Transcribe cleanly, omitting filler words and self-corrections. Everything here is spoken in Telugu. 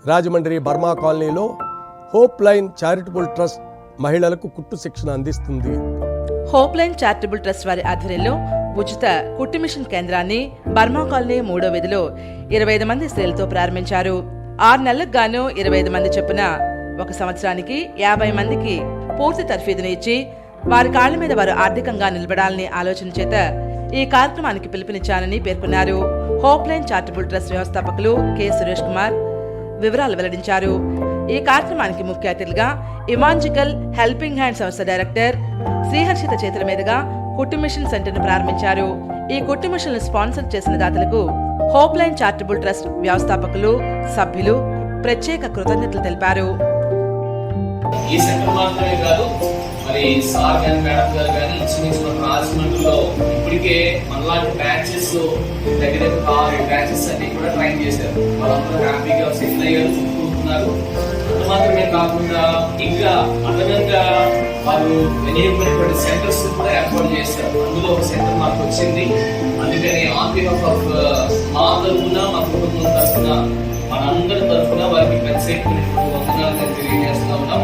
రాజమండ్రి బర్మా కాలనీలో హోప్ లైన్ చారిటబుల్ ట్రస్ట్ మహిళలకు కుట్టు శిక్షణ అందిస్తుంది. హోప్ లైన్ చారిటబుల్ ట్రస్ట్ వారి ఆధ్వర్యంలో ఉచిత కుట్టు మిషన్ కేంద్రాన్ని బర్మా కాలనీ 3వ వీధిలో 25 మంది స్త్రీలతో ప్రారంభించారు. 6 నెలలకు గాను 25 మంది చొప్పున 1 సంవత్సరానికి 50 మందికి పూర్తి తర్ఫీదును ఇచ్చి వారి కాళ్ల మీద వారు ఆర్థికంగా నిలబడాలని ఆలోచన చేత ఈ కార్యక్రమానికి పిలుపునిచ్చానని పేర్కొన్నారు. హోప్ లైన్ చారిటబుల్ ట్రస్ట్ వ్యవస్థాపకులు కె సురేష్ కుమార్ వివరాలు వెల్లడించారు. ఈ కార్యక్రమానికి ముఖ్య అతిథులుగా ఇమాంజికల్ హెల్పింగ్ హ్యాండ్ సంస్థ డైరెక్టర్ శ్రీహర్షిత చేతుల మీదుగా కుట్టు మిషన్ సెంటర్ను ప్రారంభించారు. ఈ కుట్టు మిషన్లు స్పాన్సర్ చేసిన దాతలకు హోప్ లైన్ చారిటబుల్ ట్రస్ట్ వ్యవస్థాపకులు, సభ్యులు ప్రత్యేక కృతజ్ఞతలు తెలిపారు. ఈ సెంటర్ మాత్రమే కాదు, మరి సార్ గాని మేడం గారు కానీ ఇచ్చిన రాజమండ్రిలో ఇప్పటికే మనలాంటి బ్రాంచెస్ దగ్గర 6 బ్రాంచెస్ అన్ని కూడా ట్రైన్ చేశారు. వాళ్ళందరూ హ్యాపీగా సెటిల్ అయ్యారు, చూసుకుంటున్నారు. అది మాత్రమే కాకుండా ఇంకా అదనంగా వాళ్ళు వినియోగమైనటువంటి సెంటర్స్ కూడా ఏర్పాటు చేశారు. అందులో ఒక సెంటర్ మాకు వచ్చింది. అందుకని ఆన్ బిహాఫ్ ఆఫ్ మా తరఫున, మా కుటుంబం తరఫున, మనందరి తరఫున వారికి ప్రత్యేకమైనటువంటి వందనాలు తెలియజేస్తా ఉన్నాం.